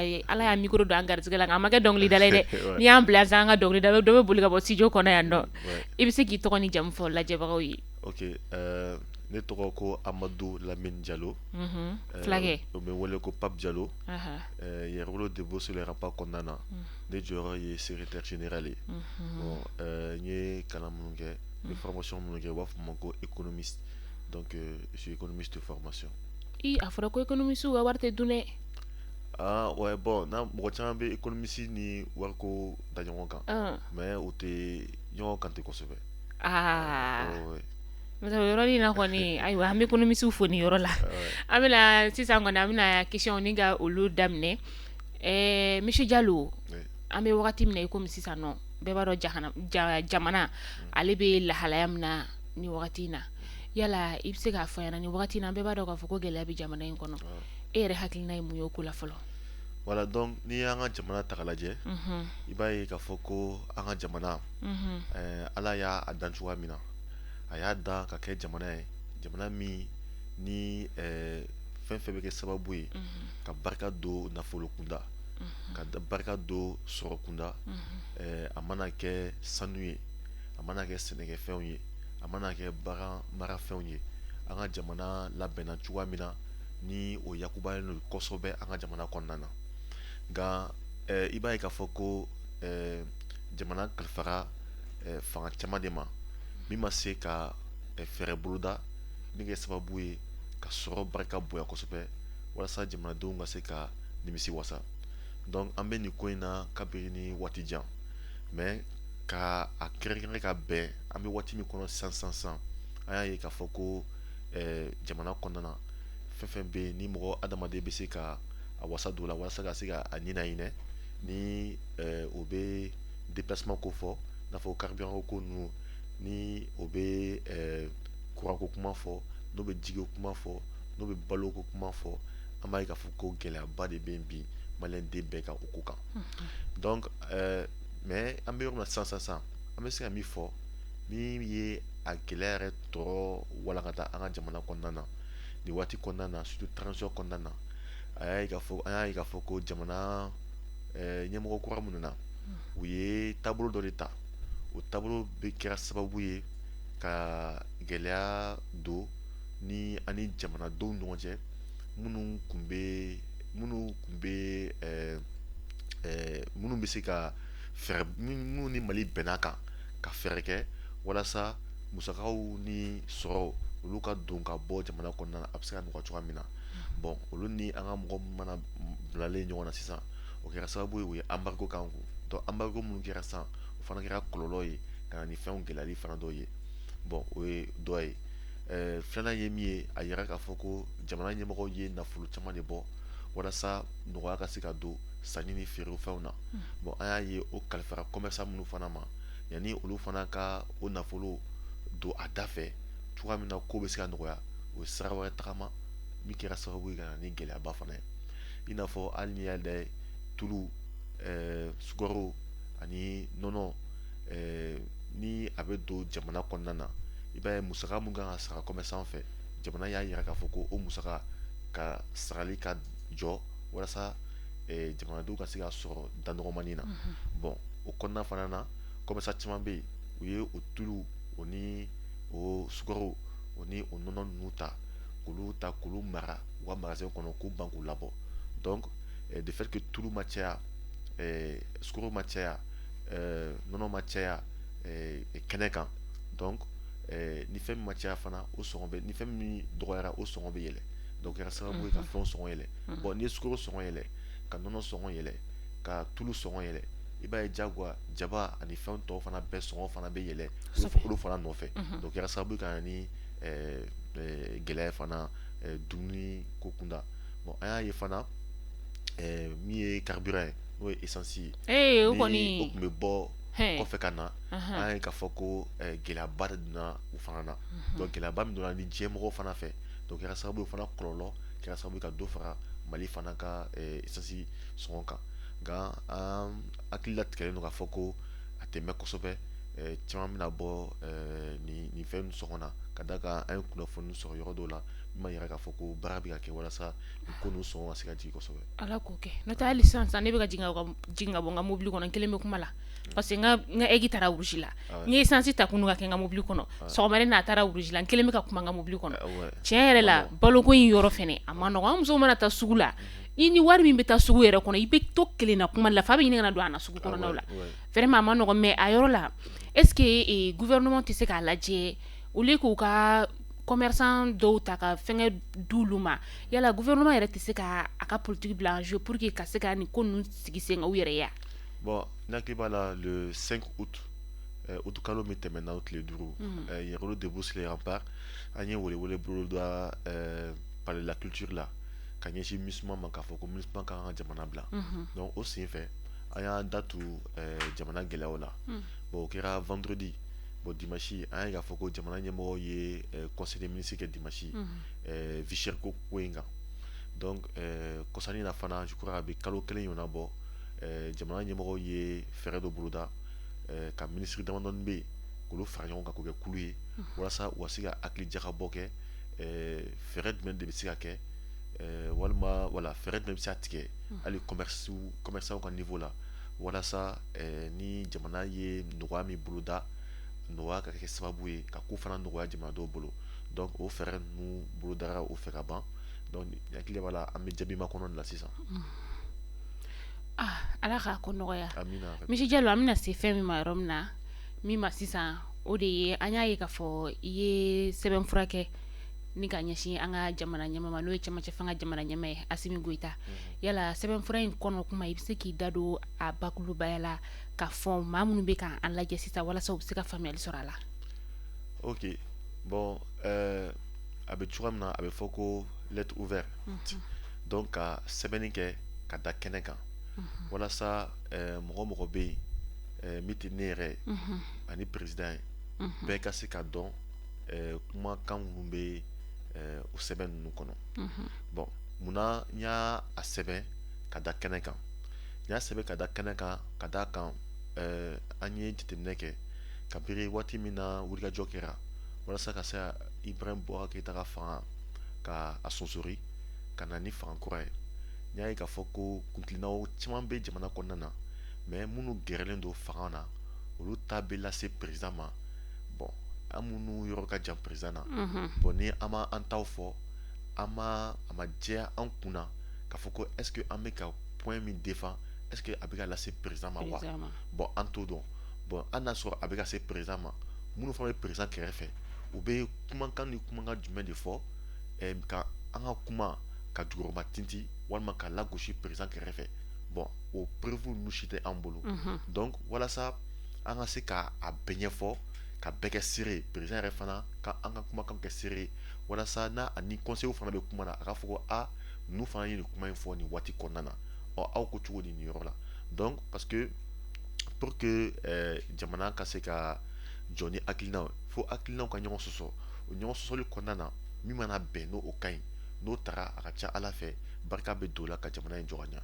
ye ala y'a micro don an garisɛgɛ la nka a ma kɛ dɔnkilidala ye dɛ n'i y'an bila yan an ka dɔnkilida dɔ bɛ boli ka bɔ studio kɔnɔ yan nɔ i bɛ se k'i tɔgɔ ni jamu fɔ lajɛbagaw ye. Ok, ne tɔgɔ ko Amadou Lamine Diallo. Fulakɛ. O bɛ wele ko Pape Diallo. Ye rôle de beau sur les remparts kɔnɔna na. Ne jɔyɔrɔ ye secrétaire général ye. Bon, n ye kalan minnu kɛ, n ye formation minnu kɛ, u b'a fɔ ma ko économiste. Donc, je suis économiste de formation. A fɔra ko économiste ka wari tɛ dun dɛ. Ah ouais, bon, na mɔgɔ caman bɛ économiste ni wariko da ɲɔgɔn kan. Mais o tɛ ɲɔgɔn kan tɛ kosɛbɛ. Masa yɔrɔ na kɔni ayiwa an bɛ économiste fo ni yɔrɔ la. An bɛna sisan kɔni an bɛna question ni ka olu daminɛ. Monsieur Diallo, an bɛ wagati min na i komi sisan nɔ bɛɛ b'a dɔn jamana ale bɛ lahalaya min na ni wagati in na yala i bɛ se k'a fɔ ɲɛna ni wagati in na bɛɛ b'a dɔn k'a fɔ ko gɛlɛya bɛ jamana in kɔnɔ e yɛrɛ hakilina ye mun ye o ko la fɔlɔ. Voilà, donc n'i y'an ka jamana ta k'a lajɛ i b'a ye k'a fɔ ko an ka jamana ala y'a dan cogoya min na a y'a dan ka kɛ jamana ye jamana min ni fɛn fɛn bɛ kɛ sababu ye ka barika don nafolo kunda ka barika don sɔrɔ kunda a mana kɛ sanu ye a mana kɛ sɛnɛkɛfɛnw ye a mana kɛ bagan marafɛnw ye an ka jamana labɛnna cogoya min na ni o yakubalen don kosɛbɛ an ka jamana kɔnɔna na nka i b'a ye k'a fɔ ko jamana kalifara fanga caman de ma min ma se ka fɛɛrɛ boloda min kɛ sababu ye ka sɔrɔ barika bonya kosɛbɛ walasa jamanadenw ka se ka nimisi wasa donc an bɛ nin ko in na kabini ni waati jan mais ka a kɛrɛnkɛrɛn ka bɛn an bɛ waati min kɔnɔ sisan an y'a ye k'a fɔ ko jamana kɔnɔna na fɛn fɛn bɛ yen ni mɔgɔ adamaden bɛ se ka a wasa don o la walasa ka se ka a ɲinɛ ni o bɛ déplacement ko fɔ i n'a fɔ carburant ko ninnu ni o bɛ courant ko kuma fɔ n'o bɛ jiko kuma fɔ n'o bɛ balo ko kuma fɔ an b'a ye k'a fɔ ko gɛlɛyaba de bɛ yen bi maliyɛnden bɛɛ kan o ko kan donc mais an bɛ yɔrɔ min na sisan an bɛ se ka min fɔ min ye a gɛlɛya yɛrɛ tɔ walankata an ka jamana kɔnɔna na nin waati kɔnɔna na surtout transition kɔnɔna na an y'a ye k'a fɔ ko jamana ɲɛmɔgɔ kura minnu na u ye taabolo dɔ de ta o taabolo bɛ kɛra sababu ye ka gɛlɛya don ni ani jamanadenw ɲɔgɔn cɛ minnu bɛ se ka fɛɛrɛ minnu ni Mali bɛnna kan ka fɛɛrɛ kɛ walasa musakaw ni sɔrɔw olu ka don ka bɔ jamana kɔnɔna na a bɛ se ka nɔgɔya cogoya min na bon olu ni an ka mɔgɔ mana bilalen ɲɔgɔn na sisan o kɛra sababu ye o ye embargo k'an kun donc embargo minnu kɛra sisan o fana kɛra kɔlɔlɔ ye ka na ni fɛnw gɛlɛyali fana dɔ ye bon o ye dɔ ye filanan ye min ye a yira k'a fɔ ko jamana ɲɛmɔgɔw ye nafolo caman de bɔ walasa nɔgɔya ka se ka don sanni ni feere fɛnw na bon an y'a ye o kalifara commerçant minnu fana ma yanni olu fana ka o nafolo don a da fɛ cogoya min na ko bɛ se ka nɔgɔya o ye sira wɛrɛ tagama min kɛra sababu ye ka na ni gɛlɛyaba fana ye i n'a fɔ hali n'i y'a lajɛ tulu sukaro ani nɔnɔ ni a bɛ don jamana kɔnɔna na i b'a ye musaka mun kan ka sara commerçant fɛ jamana y'a yira k'a fɔ ko o musaka ka sarali ka jɔ walasa jamanadenw ka se ka sɔrɔ da nɔgɔmani na bon o kɔnɔna fana na commerçant caman bɛ yen u ye o tulu o ni o sukaro o ni o nɔnɔ ninnu ta k'olu mara u ka magasin kɔnɔ k'u ban k'u labɔ donc de fait que tulu ma caya sukaro ma caya nɔnɔ ma caya kɛnɛ kan donc ni fɛn min ma caya fana o sɔngɔ bɛ ni fɛn min dɔgɔyara o sɔngɔ bɛ yɛlɛ donc kɛra sababu ye ka fɛnw sɔngɔ yɛlɛ bon ni ye sukaro sɔngɔ yɛlɛ ka nɔnɔ sɔngɔ yɛlɛ ka tulu sɔngɔ yɛlɛ i b'a ye jagoya jaba ani fɛn tɔw fana bɛɛ sɔngɔ fana bɛ yɛlɛ olu fana nɔfɛ donc kɛra sababu ye ka na ni gɛlɛya fana dumuni ko kunda bon an y'a ye fana min ye carburant ye n'o ye essence ye o ni kɔni o tun bɛ bɔ kɔfɛ ka na an ye k'a fɔ ko gɛlɛyaba de donna o fana na donc gɛlɛyaba min donna ni diɲɛmɔgɔw fana fɛ donc kɛra sababu ye fana kɔlɔlɔ kɛra sababu ye ka dɔ fara Mali fana ka essence sɔngɔ kan nka an hakili latigɛlen don k'a fɔ ko a tɛ mɛn kosɛbɛ caman bɛna bɔ nin fɛn sɔngɔ na ka da kan an ye kunnafoni sɔrɔ yɔrɔ dɔw la min ma yira k'a fɔ ko baara bɛ ka kɛ walasa ni ko ninnu sɔngɔ ka se ka jigin kosɛbɛ. Ala k'o kɛ n'o tɛ hali sisan ne bɛ ka jigin ka bɔ n ka mobili kɔnɔ n kelen bɛ kuma la parce que n ka egi taara wurusi la n ye essence ta kunu ka kɛ n ka mobili kɔnɔ sɔgɔmada n'a taara wurusi la n kelen bɛ ka kuma n ka mobili kɔnɔ tiɲɛ yɛrɛ la baloko in yɔrɔ fɛnɛ a ma nɔgɔn an musow mana taa sugu la i ni wari min bɛ taa sugu yɛrɛ kɔnɔ i bɛ to kelen na kuma la fa bɛ ɲini ka na don a na sugu kɔnɔnaw la vraiment a ma nɔgɔn mais a yɔrɔ la est ce que gouvernement tɛ se k'a lajɛ au lieu k'u ka commerçant dɔw ta ka fɛngɛ d'ulu ma yala gouvernement yɛrɛ tɛ se ka a ka politique bila en jeu pour que ka se ka nin ko ninnu sigi sen kan u yɛrɛ ya. Bon n'hakili b'a la le 5 août utukalo min tɛmɛna o tile duuru yɛrɛlo débouche les remparts an ye welewele bolo da palais de la culture la ka ɲɛsin MINUSMA ma k'a fɔ ko MINUSMA ka kan ka jamana bila donc o sen fɛ an y'an datu jamana gɛlɛyaw la bon o kɛra vendredi bon dimanche an ye k'a fɔ ko jamana ɲɛmɔgɔw ye conseil des ministres kɛ dimanche Vichère ko in kan donc kɔsani na fana je crois a bɛ kalo kelen ɲɔgɔnna bɔ jamana ɲɛmɔgɔw ye fɛɛrɛ dɔ boloda ka ministre damadɔni bɛ yen k'olu fara ɲɔgɔn kan k'o kɛ kulu ye walasa u ka se ka hakili jakabɔ kɛ fɛɛrɛ jumɛn de bɛ se ka kɛ walima wala fɛɛrɛ jumɛn bɛ se ka tigɛ hali commerçants ka niveau la walasa ni jamana ye nɔgɔya min boloda nɔgɔya ka kɛ sababu ye ka ko fana nɔgɔya jamanadenw bolo donc o fɛɛrɛ ninnu bolodara o fɛ ka ban donc hakili b'a la an bɛ jaabi makɔnɔ la sisan. Ala k'a ko nɔgɔya. Amina. Monsieur Diallo an bɛna se fɛn min ma yɔrɔ min na min ma sisan o de ye an y'a ye k'a fɔ i ye sɛbɛnfura kɛ ni ka ɲɛsin an ka jamana ɲɛmaa ma n'o ye cɛmancɛ fanga jamana ɲɛmaa ye Asimi Goyita yala sɛbɛnfura in kɔnɔ kuma i bɛ se k'i da don a bakurubaya la k'a fɔ maa minnu bɛ k'an lajɛ sisan walasa u bɛ se ka faamuyali sɔrɔ a la. Ok bon a bɛ cogoya min na a bɛ fɔ ko lettre ouverte donc ka sɛbɛnni kɛ ka da kɛnɛ kan walasa mɔgɔ mɔgɔ bɛ yen min tɛ ne yɛrɛ ani président ye bɛɛ ka se ka dɔn kumakan minnu bɛ o sɛbɛn ninnu kɔnɔ bon munna n y'a sɛbɛn ka da kɛnɛ kan n y'a sɛbɛn ka da kɛnɛ kan ka d'a kan an ye jateminɛ kɛ kabiri waati min na wulikajɔ kɛra walasa ka se ka Ibrahim Boubacar Keïta ka fanga ka a sonsori ka na ni fanga kura ye n y'a ye k'a fɔ ko kuntilinaw caman bɛ jamana kɔnɔna na mais minnu gɛrɛlen don fanga na olu ta bɛ lase président ma bon an minnu yɔrɔ ka jan président na bon ni an ma an taw fɔ a ma diya an kunna k'a fɔ ko est ce que an bɛ ka point min défend est ce que a bɛ ka lase président ma wa bon an t'o dɔn bon an n'a sɔrɔ a bɛ ka se président ma minnu fana bɛ président kɛrɛfɛ u bɛ kumakan ni kumakan jumɛn de fɔ ka an ka kuma ka jukɔrɔma tinti walima ka lagosi président kɛrɛfɛ bon o preuve ninnu si tɛ an bolo donc walasa an ka se ka a bɛɛ ɲɛfɔ ka bɛɛ kɛ seere président yɛrɛ fana ka an ka kumakan kɛ seere walasa n'a ani conseil fana bɛ kuma na a ka fɔ ko ninnu fana ye nin kuma in fɔ nin waati kɔnɔna na aw ko cogo di nin yɔrɔ la donc parce que pour que jamana ka se ka jɔ ni hakilinaw fo hakilinaw ka ɲɔgɔn sɔsɔ o ɲɔgɔn sɔsɔli kɔnɔna na min mana bɛn n'o ka ɲi n'o taara a ka ca ala fɛ barika bɛ don o la ka jamana in jɔ ka ɲa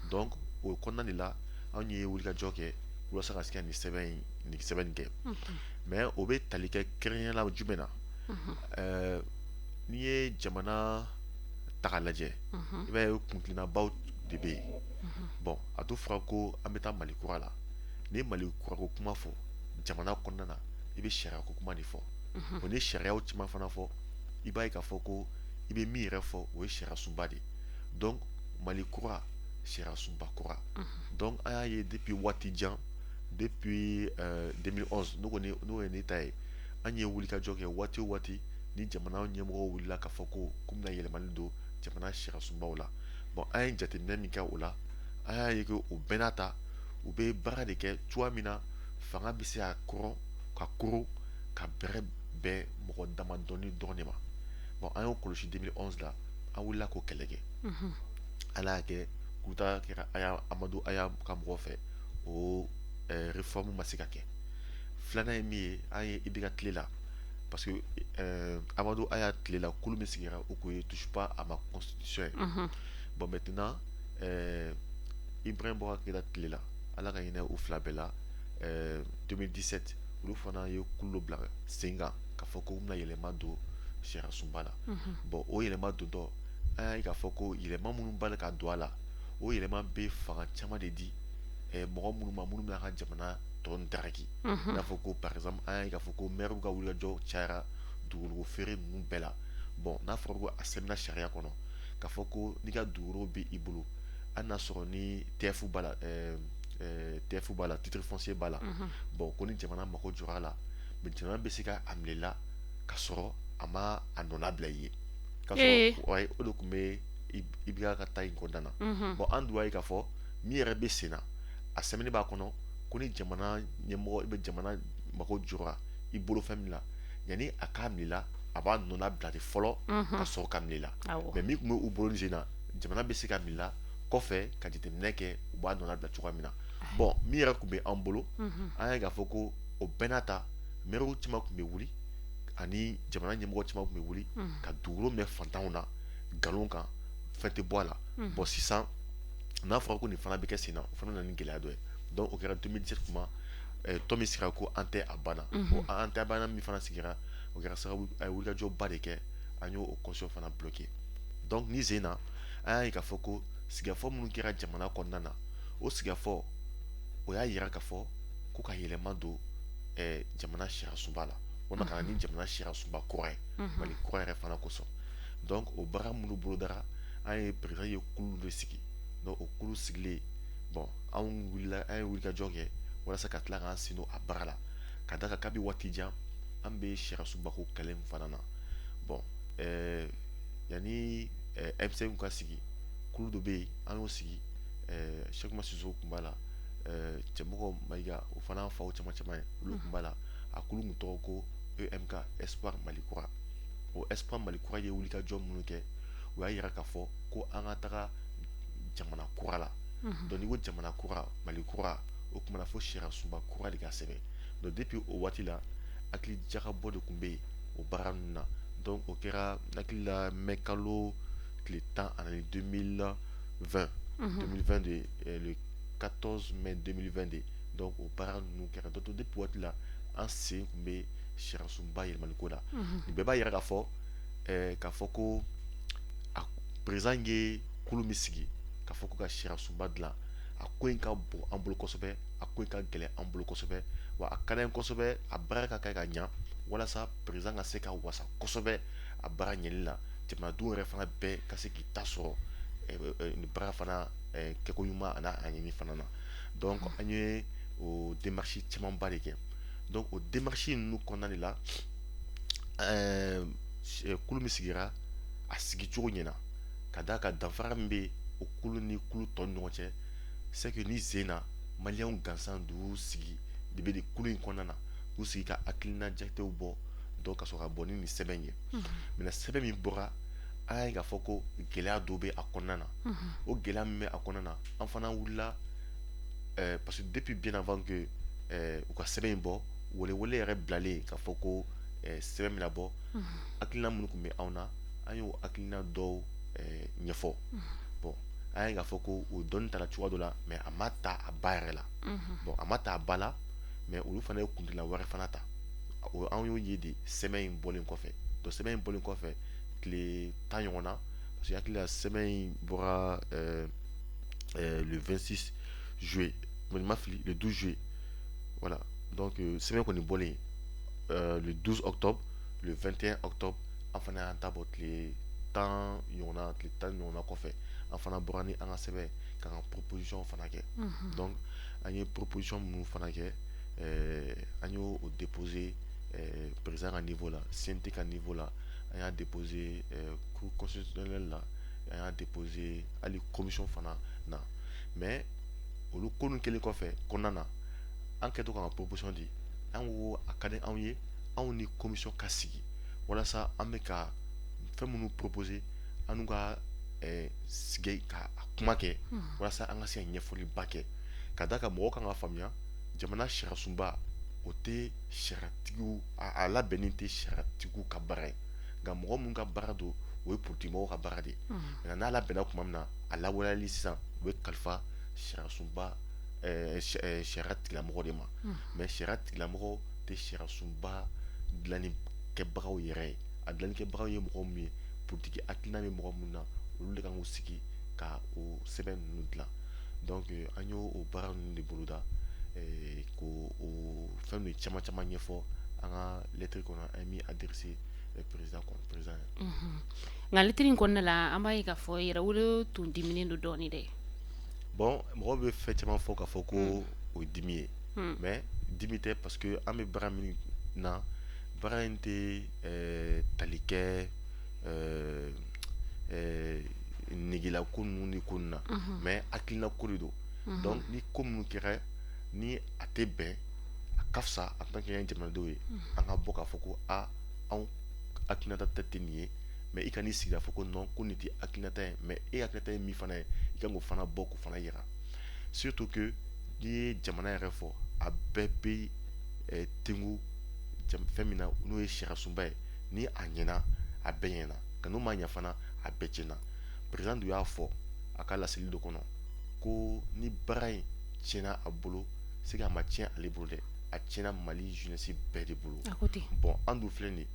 donc o kɔnɔna de la anw ye wulikajɔ kɛ walasa ka se ka nin sɛbɛn in kɛ mais o bɛ tali kɛ kɛrɛnkɛrɛnnenya la jumɛn na n'i ye jamana ta k'a lajɛ i b'a ye kuntilinabaw de bɛ yen bon a to fɔra ko an bɛ taa Mali kura la n'i ye Mali kurako kuma fɔ jamana kɔnɔna na i bɛ sariya ko kuma de fɔ bon ni sariyaw caman fana fɔ i b'a ye k'a fɔ ko i bɛ min yɛrɛ fɔ o ye sariya sunba de donc Mali kura sariya sunba kura donc an y'a ye depuis waati jan depuis 2011 n'o ye ne ta ye an ye wulikajɔ kɛ waati o waati ni jamana ɲɛmɔgɔw wulila k'a fɔ ko bɛna yɛlɛmali don jamana sariya sunbaw la bon an ye jateminɛ min kɛ o la an y'a ye ko o bɛɛ n'a ta u bɛ baara de kɛ cogoya min na fanga bɛ se ka kɔrɔ ka koron ka bɛrɛ bɛn mɔgɔ damadɔni dɔrɔn de ma bon an y'o kɔlɔsi 2011 la an wulila k'o kɛlɛ kɛ ala y'a kɛ kuta kɛra Amadu Aya ka mɔgɔ fɛ o réforme ma se ka kɛ filanan ye min ye an ye Ibeka tile la parce que Amadu Aya tile la kulu min sigira o ko ye touche pas à ma constitution ye bon maintenant Ibrahim Boubacar Keïta tile la ala ka hinɛ u fila bɛɛ la 2017 olu fana ye kulu dɔ bila sen kan k'a fɔ ko bɛna yɛlɛma don sariya sunba la bon o yɛlɛma dontɔ an y'a ye k'a fɔ ko yɛlɛma minnu b'a la ka don a la o yɛlɛma bɛ fanga caman de di mɔgɔ minnu ma minnu bɛna ka jamana tɔ daraki i n'a fɔ ko par exemple an y'a ye k'a fɔ ko maire ka wulikajɔ cayara dugukolo feere ninnu bɛɛ la bon n'a fɔra ko a sɛbɛnna sariya kɔnɔ k'a fɔ ko n'i ka dugukolo bɛ i bolo hali n'a sɔrɔ ni TF b'a la TF b'a la titre foncier b'a la bon ko ni jamana mago jɔra a la mais jamana bɛ se ka a minɛ i la k'a sɔrɔ a ma a nɔ labila i ye k'a sɔrɔ o de tun bɛ IBK ka taa in kɔnɔna na bon an dun y'a ye k'a fɔ min yɛrɛ bɛ sen na a sɛbɛnni b'a kɔnɔ ko ni jamana ɲɛmɔgɔ i bɛ jamana mago jɔra i bolo fɛn min la yanni a k'a minɛ i la a b'a nɔ labila de fɔlɔ ka sɔrɔ ka minɛ i la mais min tun bɛ u bolo sen na jamana bɛ se ka minɛ i la kɔfɛ ka jateminɛ kɛ u b'a nɔ labila cogoya min na bon min yɛrɛ tun bɛ an bolo an y'a ye k'a fɔ ko o bɛɛ n'a ta maires caman tun bɛ wuli ani jamana ɲɛmɔgɔ caman tun bɛ wuli ka dugukolo minɛ fantanw na nkalon kan fɛn tɛ bɔ a la bon sisan n'a fɔra ko nin fana bɛ kɛ sen na o fana nana ni gɛlɛya dɔ ye donc o kɛra 2017 kuma tɔn min sigira ko an tɛ a banna bon an tɛ a banna min fana sigira o kɛra sababu a ye wulikajɔba de kɛ an y'o constitution fana bloqué donc ni sen na an y'a ye k'a fɔ ko sigikafɔ minnu kɛra jamana kɔnɔna na o sigikafɔ o y'a yira k'a fɔ ko ka yɛlɛma don jamana sariya sunba la walima ka na ni jamana sariya sunba kura ye mali kura yɛrɛ fana kosɔn donc o baara minnu bolodara an ye président ye kulu de sigi donc o kulu sigilen bon an ye wulikajɔ kɛ walasa ka tila k'an sen don a baara la ka d'a kan kabi waati jan an bɛ sariya sunba ko kɛlɛ min fana na bon yanni M5 ka sigi kulu dɔ bɛ yen an y'o sigi Cheikh Oumar Sisogo tun b'a la cɛmɔgɔ Mayiga o fana faw caman caman ye olu tun b'a la a kulu tun tɔgɔ ko EMK Espoir Mali Kura o Espoir Mali Kura ye wulikajɔ minnu kɛ o y'a yira k'a fɔ ko an ka taga jamana kura la donc n'i ko jamana kura Mali kura o kumana fo sariya sunba kura de ka sɛbɛn donc depuis o waati la hakili jakabɔ de tun bɛ yen o baara ninnu na donc o kɛra n hakili la mai kalo tile 10 ani 2020 de le 14 mai 2020 donc o baara ninnu kɛra donc depuis waati la an sen tun bɛ sariya sunba yɛlɛmali ko la nin bɛɛ b'a yira k'a fɔ ko a président ye kulu min sigi k'a fɔ ko ka sariya sunba dilan a ko in ka bon an bolo kosɛbɛ a ko in ka gɛlɛn an bolo kosɛbɛ wa a ka d'an ye kosɛbɛ a baara ka kɛ ka ɲa walasa président ka se ka wasa kosɛbɛ a baara ɲɛli la jamanadenw yɛrɛ fana bɛɛ ka se k'i ta sɔrɔ nin baara fana kɛko ɲuman a n'a ɲɛɲini fana na donc an ye o démarche camanba de kɛ donc o démarche ninnu kɔnɔna de la kulu min sigira a sigicogo ɲɛna ka d'a kan danfara min bɛ o kulu ni kulu tɔ ni ɲɔgɔn cɛ c'est que ni sen na maliyɛnw gansan de y'u sigi de bɛ kulu in kɔnɔna na k'u sigi ka hakilina jatew bɔ donc ka sɔrɔ ka bɔ ni nin sɛbɛn ye maintenant sɛbɛn min bɔra an y'a ye k'a fɔ ko gɛlɛya dɔ bɛ a kɔnɔna na o gɛlɛya min bɛ a kɔnɔna na an fana wulila parce que depuis bien avant que u ka sɛbɛn in bɔ welewele yɛrɛ bilalen k'a fɔ ko sɛbɛn bɛna bɔ hakilina minnu tun bɛ anw na an y'o hakilina dɔw ɲɛfɔ bon an ye k'a fɔ ko o dɔnni tara cogoya dɔ la mais a ma ta a ba yɛrɛ la bon a ma ta a ba la mais olu fana ye kundilan wɛrɛ fana ta anw y'o ye de sɛbɛn in bɔlen kɔfɛ donc sɛbɛn in bɔlen kɔfɛ tile 10 ɲɔgɔn na parce que hakili la sɛbɛn in bɔra le 26 juillet ma fili le 12 juillet voilà donc sɛbɛn kɔni bɔlen le 12 octobre le 21 octobre an fana y'an ta bɔ tile 10 ɲɔgɔnna tile 10 ɲɔgɔnna kɔfɛ an fana bɔra ni an ka sɛbɛn k'an ka proposition fana kɛ donc an ye proposition minnu fana kɛ an y'o déposer président ka niveau la CNT ka niveau la an y'a déposer cour constitutionnelle la an y'a déposer hali commission fana na mais olu ko ninnu kɛlen kɔfɛ kɔnɔna na an kɛtɔ k'an ka proposition di an ko a ka di anw ye anw ni commission ka sigi walasa an bɛ ka fɛn minnu proposer an n'u ka sigi ka kuma kɛ walasa an ka se ka ɲɛfɔliba kɛ ka d'a kan mɔgɔw kan ka faamuya jamana sariya sunba o tɛ sariyatigiw a labɛnnen tɛ sariyatigiw ka baara ye nka mɔgɔ minnu ka baara don o ye politigimɔgɔw ka baara de ye nka n'a labɛnna tuma min na a lawaleyali sisan o bɛ kalifa sariya sunba sariya tigilamɔgɔ de ma mais sariya tigilamɔgɔ tɛ sariya sunba dilanni kɛbagaw yɛrɛ ye a dilanni kɛbagaw ye mɔgɔ min ye politiki hakilina bɛ mɔgɔ min na olu de kan k'u sigi ka o sɛbɛn ninnu dilan donc an y'o o baara ninnu de boloda ko o fɛn ninnu caman caman ɲɛfɔ an ka lettre kɔnɔ an ye min adressé président ye nka lettre in kɔnɔna la an b'a ye k'a fɔ yɛrɛwolo tun diminen don dɔɔni dɛ bon mɔgɔw bɛ fɛn caman fɔ k'a fɔ ko o ye dimi ye mais dimi tɛ parce que an bɛ baara min na baara in tɛ tali kɛ negela ko ninnu ni ko ninnu na mais hakilina ko de don donc ni ko minnu kɛra ni a tɛ bɛn a ka fisa en tant que jamanadenw ye an ka bɔ k'a fɔ ko anw hakilinata tɛ nin ye mais i ka n'i sigi k'a fɔ ko non ko nin tɛ hakilinata ye mais e hakilinata ye min fana ye i kan k'o fana bɔ k'o fana yira surtout que n'i ye jamana yɛrɛ fɔ a bɛɛ bɛ tengu fɛn min na n'o ye sariyasunba ye ni a ɲɛna a bɛɛ ɲɛna nka n'o ma ɲɛ fana a bɛɛ tiɲɛna président dun y'a fɔ a ka laseli dɔ kɔnɔ ko ni baara in tiɲɛna a bolo c'est que a ma tiɲɛ ale bolo dɛ a tiɲɛna Mali jeunesse bɛɛ de bolo bon an dun filɛ nin ye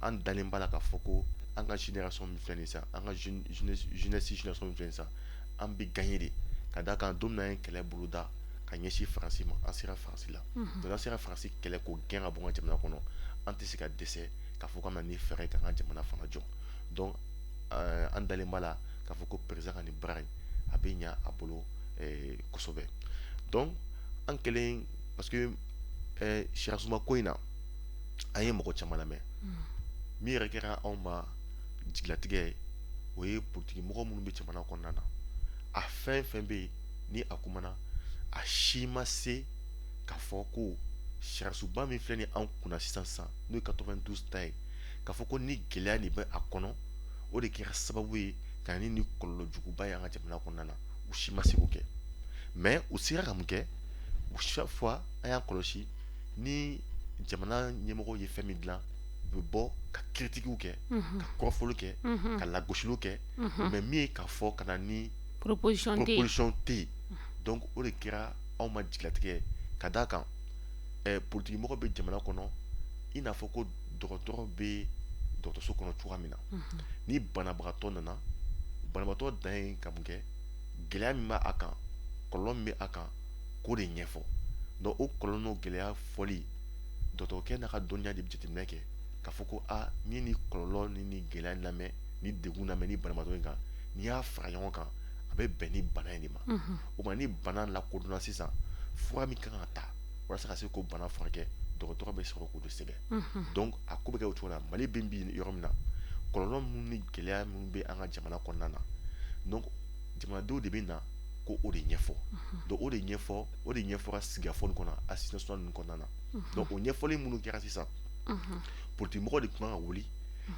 an dalen b'a la k'a fɔ ko an ka génération min filɛ nin ye sisan an ka jeunesse génération min filɛ nin ye sisan an bɛ gagner de ka d'a kan don min na an ye kɛlɛ boloda ka ɲɛsin Faransi ma an sera Faransi la donc an sera Faransi kɛlɛ k'o gɛn ka bɔ an ka jamana kɔnɔ an tɛ se ka dɛsɛ k'a fɔ k'an bɛna ni fɛɛrɛ k'an ka jamana fana jɔ donc an dalen b'a la k'a fɔ ko président ka nin baara in a bɛ ɲɛ a bolo kosɛbɛ donc an kɛlen parce que sariyasunba ko in na an ye mɔgɔ caman lamɛn min yɛrɛ kɛra anw ma jigilatigɛ ye o ye politiki mɔgɔ minnu bɛ jamana kɔnɔna na a fɛn fɛn bɛ yen ni a kumana a si ma se k'a fɔ ko sariyasunba min filɛ ni anw kunna sisan n'o ye 92 ta ye k'a fɔ ko ni gɛlɛya nin bɛ a kɔnɔ o de kɛra sababu ye ka ni nin kɔlɔlɔ juguba ye an ka jamana kɔnɔna na u si ma se k'o kɛ mais u sera ka mun kɛ chaque fois an y'an kɔlɔsi ni jamana ɲɛmɔgɔ ye fɛn min dilan u bɛ bɔ ka critiquew kɛ ka kɔrɔfɔli kɛ ka lagosiliw kɛ mais min ye k'a fɔ ka na ni proposition tɛ yen donc o de kɛra anw ma jigilatigɛ ye ka d'a kan politiki mɔgɔ bɛ jamana kɔnɔ i n'a fɔ ko dɔgɔtɔrɔ bɛ dɔgɔtɔrɔso kɔnɔ cogoya min na ni banabagatɔ nana banabagatɔ dan ye ka mun kɛ gɛlɛya min b'a kan kɔlɔlɔ min bɛ a kan k'o de ɲɛfɔ donc o kɔlɔlɔ n'o gɛlɛya fɔli dɔgɔtɔrɔkɛ n'a ka dɔnniya de bɛ jateminɛ kɛ k'a fɔ ko ni ni kɔlɔlɔ ni gɛlɛya lamɛn ni degun lamɛn ni banabagatɔ in kan n'i y'a fara ɲɔgɔn kan a bɛ bɛn ni bana in de ma o ma ni bana lakodɔnna sisan fura min kan ka ta walasa ka se k'o bana furakɛ dɔgɔtɔrɔ bɛ sɔrɔ k'o de sɛbɛn donc a ko bɛ kɛ o cogo la Mali bɛ bi yɔrɔ min na kɔlɔlɔ minnu ni gɛlɛya minnu bɛ an ka jamana kɔnɔna na donc jamanadenw de bɛ na ko o de ɲɛfɔ donc o de ɲɛfɔra sigikafɔ kɔnɔ assistance ninnu kɔnɔna na donc o ɲɛfɔli minnu kɛra sisan politique mɔgɔ de tun kan ka wuli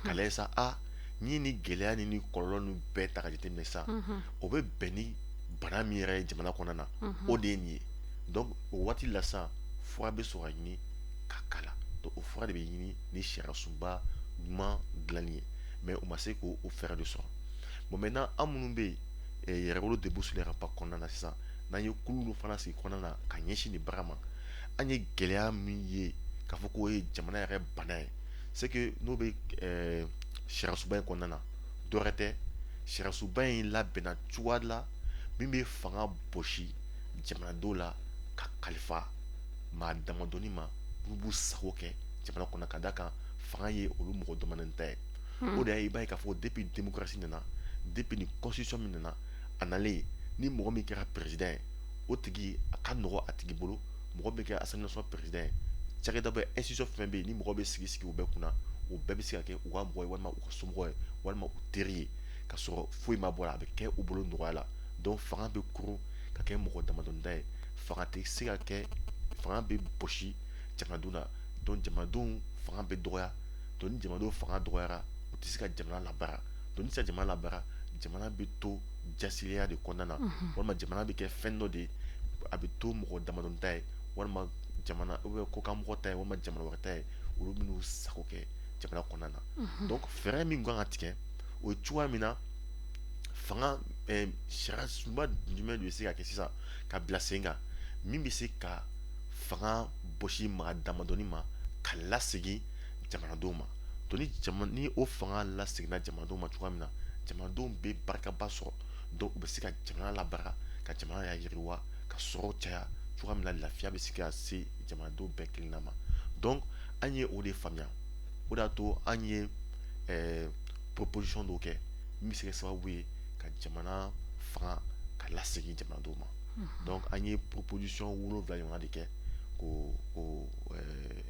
ka lajɛ sa ni ni gɛlɛya ni kɔlɔlɔ ninnu bɛɛ ta ka jateminɛ sa o bɛ bɛn ni bana min yɛrɛ ye jamana kɔnɔna na o de ye nin ye donc o waati la sa fura bɛ sɔrɔ ka ɲini ka kala donc o fura de bɛ ɲini ni sariyasunba ɲuman dilanni ye mais o ma se k'o fɛɛrɛ de sɔrɔ bon maintenant an minnu bɛ yen yɛrɛwolo debu sur les remparts kɔnɔna na sisan n'an ye kulu fana sigi kɔnɔna na ka ɲɛsin nin baara ma an ye gɛlɛya min ye k'a fɔ k'o ye jamana yɛrɛ bana ye c'est que n'o bɛ sariyasunba in kɔnɔna na dɔwɛrɛ tɛ sariyasunba in labɛnna cogoya la min bɛ fanga bɔsi jamanadenw la ka kalifa maa damadɔni ma minnu b'u sago kɛ jamana kɔnɔ ka d'a kan fanga ye olu mɔgɔ damadɔni ta ye o de ye i b'a ye k'a fɔ depuis démocratie nana depuis ni constitution min nana a nalen ni mɔgɔ min kɛra président ye o tigi a ka nɔgɔ a tigi bolo mɔgɔ min kɛra assemblée nationale président ye cakɛda bɛ institution fɛn bɛ yen ni mɔgɔ bɛ sigi u bɛɛ kunna o bɛɛ bɛ se ka kɛ u ka mɔgɔ ye walima u ka somɔgɔ ye walima u teri ye ka sɔrɔ foyi ma bɔ a la a bɛ kɛ u bolo nɔgɔya la donc fanga bɛ koron ka kɛ mɔgɔ damadɔni da ye fanga tɛ se ka kɛ fanga bɛ bɔsi jamanadenw na donc jamanadenw fanga bɛ dɔgɔya donc ni jamanadenw fanga dɔgɔyara u tɛ se ka jamana labaara donc ni tɛ se ka jamana labaara jamana bɛ to jasiliya de kɔnɔna na walima jamana bɛ kɛ fɛn dɔ de a bɛ to mɔgɔ damadɔni ta ye walima jamana kokanmɔgɔ ta ye walima jamana wɛrɛ ta ye olu minnu sago kɛ jamana kɔnɔna na donc fɛɛrɛ min kan ka tigɛ o ye cogoya min na fanga sariyasunba jumɛn de bɛ se ka kɛ sisan ka bila sen kan min bɛ se ka fanga bɔsi maa damadɔni ma ka lasegin jamanadenw ma to ni o fanga la segna jamanadenw ma cogoya min na jamanadenw bɛ barikaba sɔrɔ donc u bɛ se ka jamana labara ka jamana ya yiriwa ka sɔrɔ caya cogoya min na lafiya bɛ se ka se jamanadenw bɛɛ kelenna ma donc an ye o de faamuya o de y'a to an ye proposition dɔw kɛ min bɛ se ka sababu ye ka jamana fanga ka lasegin jamanadenw ma donc an ye proposition 7 ɲɔgɔnna de kɛ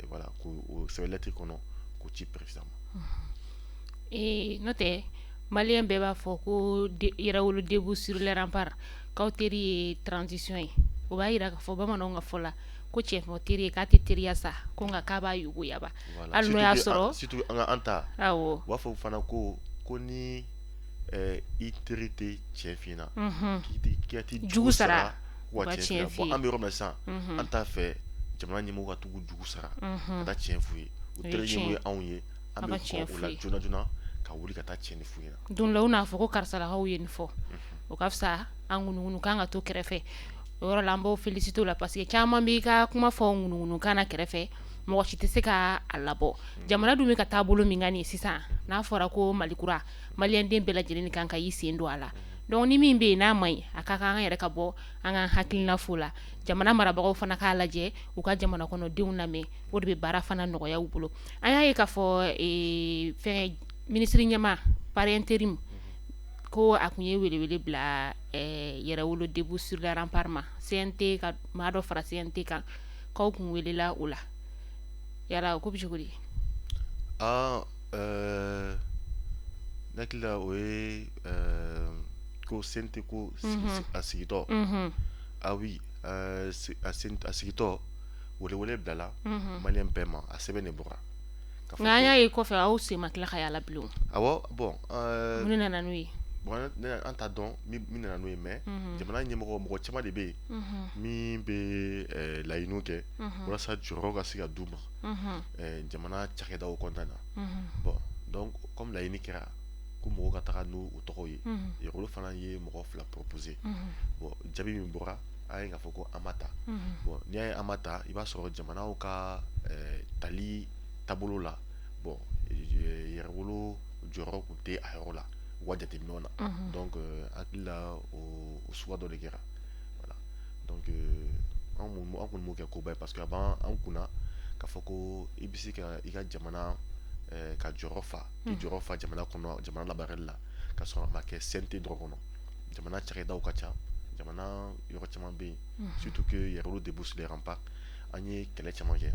voilà k'o sɛbɛn lettre kɔnɔ k'o ci président ma. N'o tɛ maliyɛn bɛɛ b'a fɔ ko yɛrɛwolo debout sur les remparts k'aw teri ye transition ye o b'a yira k'a fɔ bamananw ka fɔ la ko cɛfɔ teri ye k'a tɛ teriya sa ko nka k'a b'a yuguyaba hali n'o y'a sɔrɔ surtout an ta u b'a fɔ fana ko ni i teri tɛ tiɲɛ f'i ɲɛna k'i ti jugu sara wa tiɲɛ f'i ye bon an bɛ yɔrɔ min na sisan an t'a fɛ jamana ɲɛmɔgɔw ka tugu jugu sara ka taa tiɲɛ f'u ye u teri ɲɛmɔgɔ ye anw ye an bɛ kɔn o la joona joona ka wuli ka taa tiɲɛni f'u ɲɛna don la u n'a fɔ ko karisalakaw ye nin fɔ o ka fisa an ŋunuŋunu kan ka to kɛrɛfɛ o yɔrɔ la an b'aw féliciter o la parce que caman b'i ka kuma fɔ ŋunuŋunu kan na kɛrɛfɛ mɔgɔ si tɛ se ka a labɔ jamana dun bɛ ka taabolo min kan nin sisan n'a fɔra ko malikura maliyɛnden bɛɛ lajɛlen kan ka i sen don a la donc ni min bɛ yen n'a ma ɲi a ka kan an yɛrɛ ka bɔ an ka hakilina fo la jamana marabagaw fana k'a lajɛ u ka jamana kɔnɔdenw lamɛn o de bɛ baara fana nɔgɔya u bolo an y'a ye k'a fɔ fɛn minisiri ɲɛma par intérim ko a kun ye welewele bila yɛrɛwolo debout sur les remparts ma CNT ka maa dɔ fara CNT kan k'aw kun welela o la yala ko bɛ cogo di ne hakili la o ye ko CNT ko a sigitɔ oui a sigitɔ welewele bilala maliyɛn bɛɛ ma a sɛbɛn de bɔra nka an y'a ye kɔfɛ aw sen ma tila ka y'a la bilen awɔ bon mun de nana n'o ye bon an t'a dɔn min nana n'o ye mais jamana ɲɛmɔgɔ mɔgɔ caman de bɛ yen min bɛ laɲiniw kɛ walasa jɔyɔrɔ ka se ka d'u ma jamana cakɛdaw kɔnɔna na bon donc comme laɲini kɛra ko mɔgɔw ka taga n'u tɔgɔw ye olu fana ye mɔgɔ 2 proposer bon jaabi min bɔra an ye k'a fɔ ko an ma ta bon n'i y'a ye an ma ta i b'a sɔrɔ jamanaw ka tali taabolo la bon yɛrɛwolo jɔyɔrɔ tun tɛ a yɔrɔ la u ka jateminɛw na donc hakili la o suguya dɔ de kɛra voilà donc an kɔni m'o kɛ koba ye parce que a b'an kunna k'a fɔ ko i bɛ se ka i ka jamana ka jɔyɔrɔ fa k'i jɔyɔrɔ fa jamana kɔnɔ jamana labaarali la ka sɔrɔ a ma kɛ CNT dɔrɔn kɔnɔ jamana cakɛdaw ka ca jamana yɔrɔ caman bɛ yen surtout que yɛrɛwolo debout sur les remparts an ye kɛlɛ caman kɛ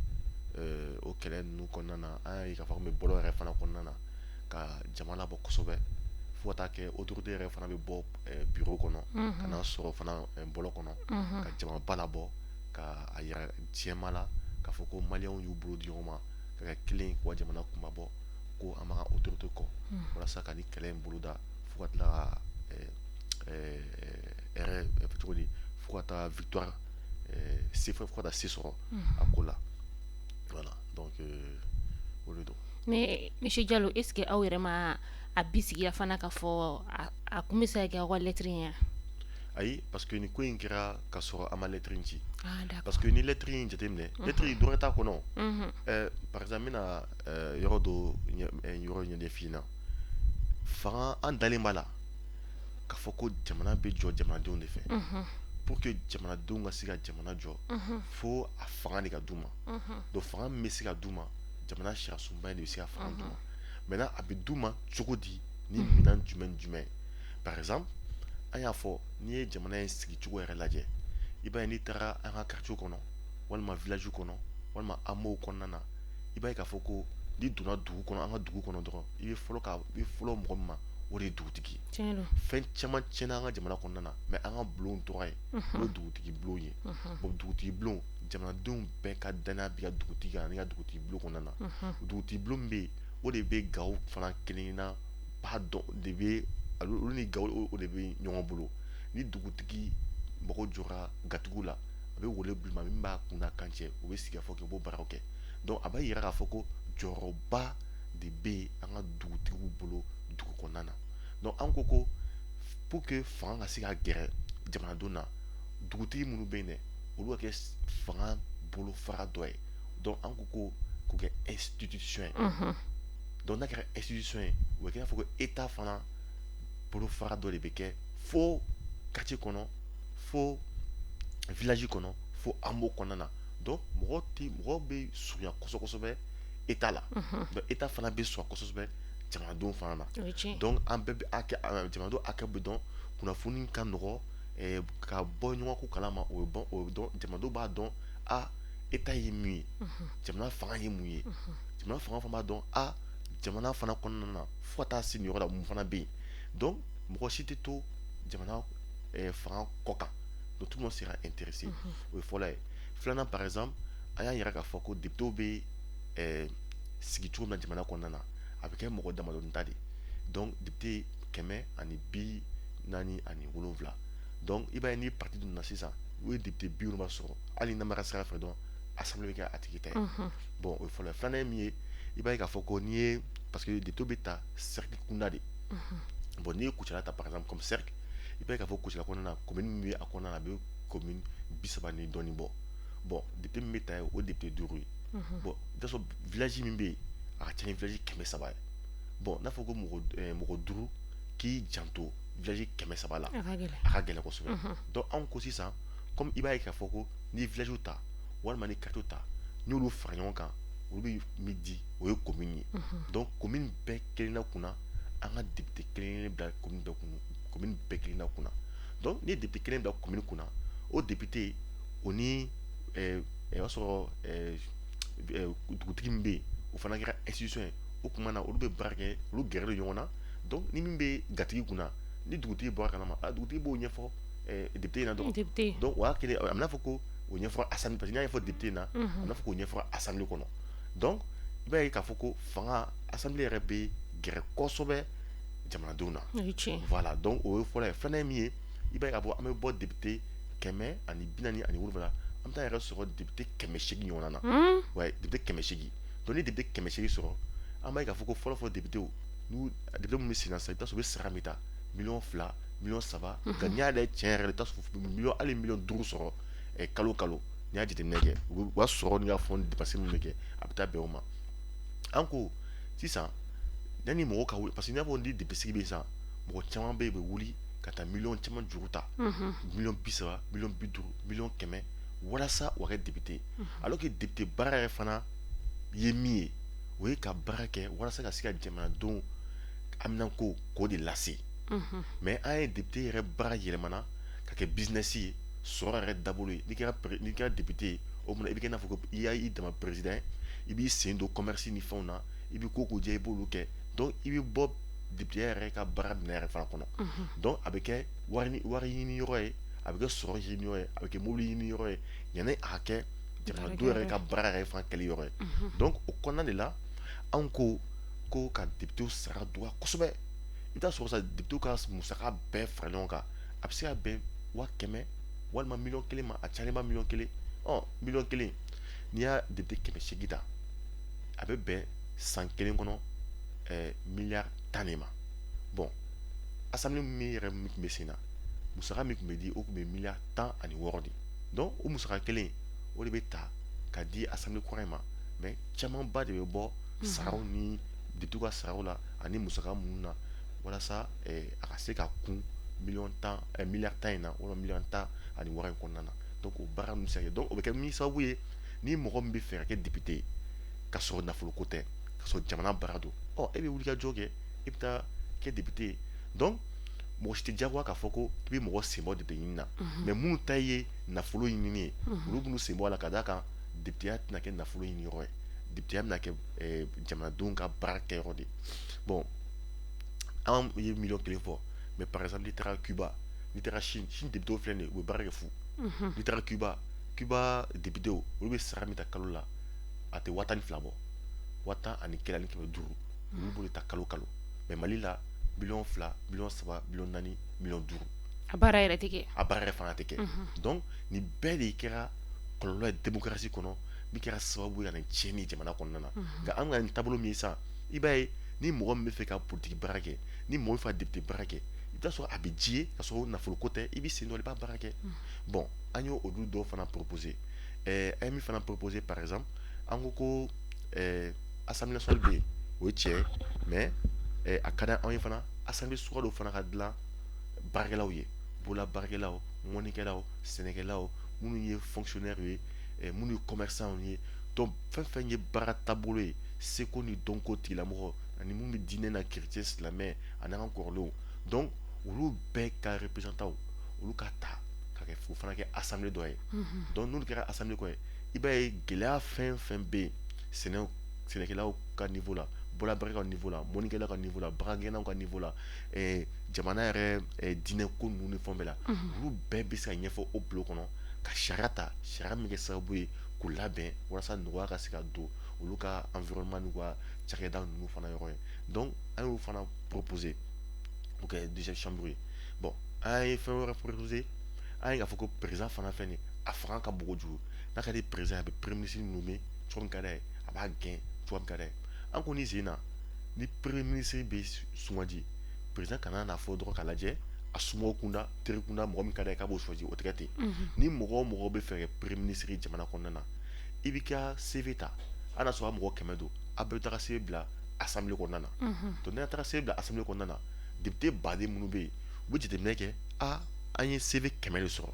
o kɛlɛ ninnu kɔnɔna na an y'a ye k'a fɔ ko n bɛ bɔlɔ yɛrɛ fana kɔnɔna na ka jama labɔ kosɛbɛ fo ka taa kɛ autorité yɛrɛ fana bɛ bɔ bureau kɔnɔ ka n'a sɔrɔ fana bɔlɔ kɔnɔ ka jamaba labɔ ka a yira diɲɛma la k'a fɔ ko maliyɛnw y'u bolo di ɲɔgɔn ma ka kɛ kelen k'u ka jamana kunbabɔ ko an b'an ka autorité kɔ walasa ka ni kɛlɛ in boloda fo ka tila ka cogo di fo ka taa victoire fo ka taa se sɔrɔ a ko la voilà donc o de don. mais monsieur Diallo est ce que aw yɛrɛ ma a bisigiya fana ka fɔ a kun bɛ se ka kɛ aw ka lettre in ye ayi parce que ni ko in kɛra ka sɔrɔ an ma lettre in ci d'accord parce que ni lettre in jateminɛ lettre in dɔ wɛrɛ t'a kɔnɔ par exemple n bɛna yɔrɔ dɔ yɔrɔ ɲɛfɔ i ɲɛna fanga an dalen b'a la k'a fɔ ko jamana bɛ jɔ jamanadenw de fɛ pour que jamanadenw ka se ka jamana jɔ fo a fanga de ka d'u ma donc fanga min bɛ se ka d'u ma jamana sariyasunba de bɛ se ka fanga d'u ma maintenant a bɛ d'u ma cogo di ni minɛn jumɛn par exemple an y'a fɔ n'i ye jamana in sigi cogo yɛrɛ lajɛ i b'a ye n'i taara an ka quartier kɔnɔ walima village kɔnɔ walima hameau kɔnɔna na i b'a ye k'a fɔ ko n'i donna dugu kɔnɔ an ka dugu kɔnɔ dɔrɔn i bɛ fɔlɔ mɔgɔ min ma o de ye dugutigi fɛn caman tiɲɛna an ka jamana kɔnɔna na mais an ka bulon tɔgɔ ye o ye dugutigi bulon ye bon dugutigi bulon jamanadenw bɛɛ ka danaya bɛ ka dugutigi kan ani ka dugutigi bulon kɔnɔna na dugutigi bulon min bɛ yen o de bɛ gawo fana kelenkelenna ba dɔn de bɛ olu ni gawo o de bɛ ɲɔgɔn bolo ni dugutigi mɔgɔ jɔra gatigiw la a bɛ wele bila ma min b'a kunna kan cɛ o bɛ sigi ka fɔ k'i b'o baaraw kɛ donc a b'a yira k'a fɔ ko jɔyɔrɔba de bɛ yen an ka dugutigiw bolo dugu kɔnɔna na donc an ko pour que fanga ka se ka gɛrɛ jamanadenw na dugutigi minnu bɛ yen dɛ olu ka kɛ fanga bolo fara dɔ ye donc an ko k'o kɛ institution ye donc n'a kɛra institution ye o bɛ kɛ i n'a fɔ ko état fana bolofara dɔ de bɛ kɛ fo quartier kɔnɔ fo village kɔnɔ fo hameau kɔnɔna na donc mɔgɔ bɛ surunya kosɛbɛ état la donc état fana bɛ sɔn kosɛbɛ jamanadenw fana na donc an bɛɛ bɛ jamanadenw hakɛ bɛ dɔn kunnafoni ka nɔgɔ ka bɔ ɲɔgɔn ko kalama o bɛ dɔn jamanadenw b'a dɔn état ye mun ye jamana fanga ye mun ye jamana fanga fana b'a dɔn jamana fana kɔnɔna na fo ka taa se nin yɔrɔ la mun fana bɛ yen donc mɔgɔ si tɛ to jamana fanga kɔ kan donc tout le monde sera intéressé o ye fɔlɔ ye filanan par exemple an y'a yira k'a fɔ ko députés bɛ sigi cogo min na jamana kɔnɔna na a bɛ kɛ mɔgɔ damadɔni ta de donc député 147 donc i b'a ye ni parti dun na sisan o ye député 70 sɔrɔ hali namara sira fɛ dɔn assemblée bɛ kɛ a tigi ta ye bon o ye fɔlɔ ye filanan ye min ye i b'a ye k'a fɔ ko n'i ye parce que député bɛ ta cercle kunda de bon n'i ye Kucala ta par exemple comme cercle i b'a ye k'a fɔ Kucala kɔnɔna na commune min bɛ a kɔnɔna na a bɛ commune 30 ni dɔɔnin bɔ bon député min bɛ ta ye o député 5 ye bon i b'a sɔrɔ village min bɛ yen a ka ca ni village 300 ye bon n'a fɔ ko mɔgɔ 5 k'i janto village 300 la a ka gɛlɛn kosɛbɛ donc anw ko sisan comme i b'a ye k'a fɔ ko ni village ta walima ni quartier ta n'olu fara ɲɔgɔn kan olu bɛ min di o ye commune ye donc commune bɛɛ kelenna kunna an ka député kelen bila commune bɛɛ kelenna kunna donc ni député kelen bila commune kunna o député o ni i b'a sɔrɔ dugutigi min bɛ yen o fana kɛra institution ye o tuma na olu bɛ baara kɛ olu gɛrɛlen ɲɔgɔn na donc ni min bɛ gatigi kunna ni dugutigi bɔra kalama dugutigi b'o ɲɛfɔ député ɲɛna dɔrɔn donc o y'a kelen a bɛna fɔ ko o ɲɛfɔra assemblée parce que n'i y'a ɲɛfɔ député ɲɛna a bɛna fɔ k'o ɲɛfɔra assemblée kɔnɔ donc i b'a ye k'a fɔ ko fanga assemblée yɛrɛ bɛ gɛrɛ kosɛbɛ jamanadenw na voilà donc o ye fɔlɔ ye filanan ye min ye i b'a ye k'a fɔ an bɛ bɔ député 147 la an bɛ taa yɛrɛ sɔrɔ député 800 ɲɔgɔnna na ouais député 800 donc ni député 800 sɔrɔ an b'a ye k'a fɔ ko fɔlɔ député député mun bɛ sen na sisan i bɛ taa sɔrɔ u bɛ sara min ta 2 miliyɔn 3 nka n'i y'a lajɛ tiɲɛ yɛrɛ la i bɛ taa sɔrɔ hali 5 sɔrɔ kalo kalo n'i y'a jateminɛ kɛ u b'a sɔrɔ ni ka fɛnw dépense min bɛ kɛ a bɛ taa bɛn o ma an ko sisan yanni mɔgɔw ka wuli parce que n'i y'a fɔ ni député sigi bɛ yen sisan mɔgɔ caman bɛ yen u bɛ wuli ka taa miliyɔn caman juru ta 30 miliyɔn 50 miliyɔn 100 walasa u ka kɛ député alors que député baara yɛrɛ fana ye min ye o ye ka baara kɛ walasa ka se ka jamanadenw haminanko k'o de lase mais an ye député yɛrɛ baara yɛlɛmana ka kɛ business ye sɔrɔ yɛrɛ dabolo ye n'i kɛra député ye o mun na i bɛ kɛ i n'a fɔ ko i y'i dama président i b'i sen don commerce ni fɛnw na i bɛ ko jɛ i b'olu kɛ donc i bɛ bɔ député yɛrɛ ka baara minɛ yɛrɛ fana kɔnɔ donc a bɛ kɛ wari ɲini yɔrɔ ye a bɛ kɛ sɔrɔ ɲini yɔrɔ ye a bɛ kɛ mobili ɲini yɔrɔ ye yanni a kɛ jamanadenw yɛrɛ ka baara yɛrɛ fana kɛli yɔrɔ ye donc o kɔnɔna de la anw ko ka député sara dɔgɔya kosɛbɛ i bɛ taa sɔrɔ sa député ka musaka bɛɛ fara ɲɔgɔn kan a bɛ se ka bɛn 100 walima 1,000,000 ma a cayalenba 1,000,000 1,000,000 n'i y'a député 800 ta a bɛ bɛn san kelen kɔnɔ miliyari 10 de ma bon assemblée min yɛrɛ min tun bɛ sen na musaka min tun bɛ di o tun bɛ miliyari 16 de donc o musaka kelen o de bɛ ta ka di assemblée kɔrɔ in ma mais camanba de bɛ bɔ saraw ni député ka saraw la ani musaka minnu na walasa a ka se ka kun miliyari 10 in na walima miliyari 10 ani wɔɔrɔ in kɔnɔna na donc o baara ninnu se ka kɛ donc o bɛ kɛ min sababu ye ni mɔgɔ min bɛ fɛ ka kɛ député ye ka sɔrɔ nafolo ko tɛ ka sɔrɔ jamana baara don e bɛ wuli ka jɔ kɛ i bɛ taa kɛ député ye donc mɔgɔ si tɛ diyagoya k'a fɔ ko i bɛ mɔgɔ sen bɔ député ɲini na mais minnu ta ye nafolo ɲini ye olu b'u sen bɔ a la ka d'a kan députéya tɛna kɛ nafolo ɲini yɔrɔ ye députéya bɛna kɛ jamanadenw ka baara kɛyɔrɔ de bon an ye 1,000,000 fɔ mais par exemple n'i taara Cuba n'i taara Chine député filɛ nin ye u bɛ baara kɛ fu n'i taara Cuba député olu bɛ sara min ta kalo la a tɛ 12 bɔ 10,000 ni 500 olu b'o de ta kalo mais Mali la 2,000,000 3,000,000 4,000,000 5,000,000 a baara yɛrɛ tɛ kɛ a baara yɛrɛ fana tɛ kɛ donc nin bɛɛ de kɛra kɔlɔlɔ ye démocratie kɔnɔ min kɛra sababu ye ka na tiɲɛni jamana kɔnɔna na nka an ka nin taabolo min ye sisan i b'a ye ni mɔgɔ min bɛ fɛ ka politique baara kɛ ni mɔgɔ min bɛ fɛ ka député baara kɛ i bɛ taa sɔrɔ a bɛ ji ye ka sɔrɔ nafolo ko tɛ i bɛ sen dɔ i b'a baara kɛ bon an y'o olu dɔw fana proposer an ye min fana proposer par exemple an ko assemblée nationale bɛ yen o ye tiɲɛ ye mais a ka di anw ye fana assemblée suguya dɔ fana ka dilan baarakɛlaw ye bolola baarakɛlaw mɔnikɛlaw sɛnɛkɛlaw minnu ye fonctionnaire ye minnu ye commerçant ye donc fɛn fɛn ye baara taabolo ye seko ni dɔnko tigilamɔgɔ ani minnu bɛ diinɛ na chrétien silamɛ ani an ka kɔrɔlenw donc olu bɛɛ ka représentant olu ka ta ka kɛ o fana kɛ assemblée dɔ ye donc n'olu kɛra assemblée kɔ ye i b'a ye gɛlɛya fɛn fɛn bɛ yen sɛnɛkɛlaw ka niveau la bɔlabaarikɛlaw ka niveau la mɔnikɛlaw ka niveau la bagangɛnnaw ka niveau la jamana yɛrɛ diinɛko ninnu ni fɛn bɛɛ la olu bɛɛ bɛ se ka ɲɛfɔ o bulon kɔnɔ ka sariya ta sariya min kɛ sababu ye k'u labɛn walasa nɔgɔya ka se ka don olu ka environnement n'u ka cakɛda ninnu fana yɔrɔ ye donc an y'o fana proposer o kɛ deuxième chambre ye bon an ye fɛn wɛrɛ proposer an ye k'a fɔ ko président fana filɛ nin ye a fanga ka bon kojugu n'a ka di président a bɛ premier ministre nommé cogo min ka d'a ye a b'a gɛn cogo min ka d'a ye an ko ni sen na ni premier ministre bɛ sugandi président kana n'a fɔ dɔrɔn k'a lajɛ a sumaworo kunda teri kunda mɔgɔ min ka d'a ye k'a b'o choisir o tɛ kɛ ten ni mɔgɔ o mɔgɔ bɛ fɛ ka kɛ premier ministre ye jamana kɔnɔna na i b'i ka CV ta hali n'a sɔrɔ a mɔgɔ 100 don a bɛɛ bɛ taga CV bila assemblée kɔnɔna na donc n'a taga CV bila assemblée kɔnɔna na député baden minnu bɛ yen u bɛ jateminɛ kɛ an ye CV 100 de sɔrɔ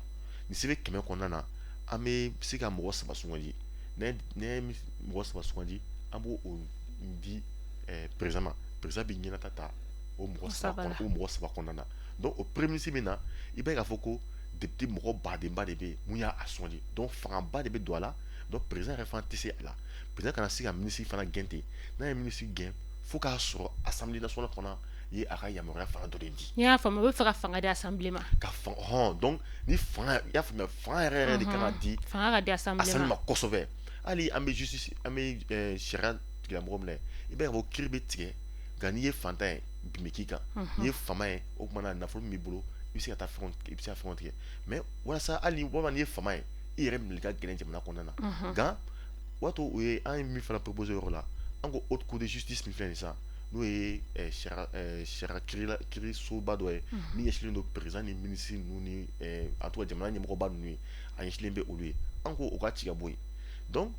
nin CV 100 kɔnɔna na an bɛ se ka mɔgɔ 3 sugandi n'an ye mɔgɔ 3 sugandi an b'o di président ma président bɛ ɲɛnata ta o mɔgɔ 3 kɔnɔna na donc o premier ministre bɛ na i b'a ye k'a fɔ ko député mɔgɔ badenba de bɛ yen mun y'a sugandi donc fangaba de bɛ don a la donc président yɛrɛ fana tɛ se a la président kana se ka ministre fana gɛn ten n'a ye ministre gɛn fo k'a sɔrɔ assemblée nationale fana ye a ka yamaruya fanga dɔ de di. N'i y'a faamu o bɛ fɛ ka fanga di assemblée ma. Ka fanga donc ni fanga i y'a faamuya fanga yɛrɛ de kan ka di. Fanga ka di assemblée ma kosɛbɛ hali an bɛ justice an bɛ sariya tigilamɔgɔ minɛ i b'a ye ko kiiri bɛ tigɛ nka n'i ye fantan ye bin bɛ k'i kan n'i ye fama ye o kumana nafolo min b'i bolo i bɛ se ka taa i bɛ se ka fɛnw tigɛ mais walasa hali walima n'i ye fama ye i yɛrɛ minɛli ka gɛlɛn jamana kɔnɔna na nka o y'a to o ye an ye min fana proposer o yɔrɔ la an ko haute cour de justice min filɛ nin sisan n'o ye sariya kiiri soba dɔ ye min ɲɛsinnen don président ni ministre ninnu ni en tout cas jamana ɲɛmɔgɔba ninnu ye a ɲɛsinnen bɛ olu ye an ko o ka ci ka bɔ yen donc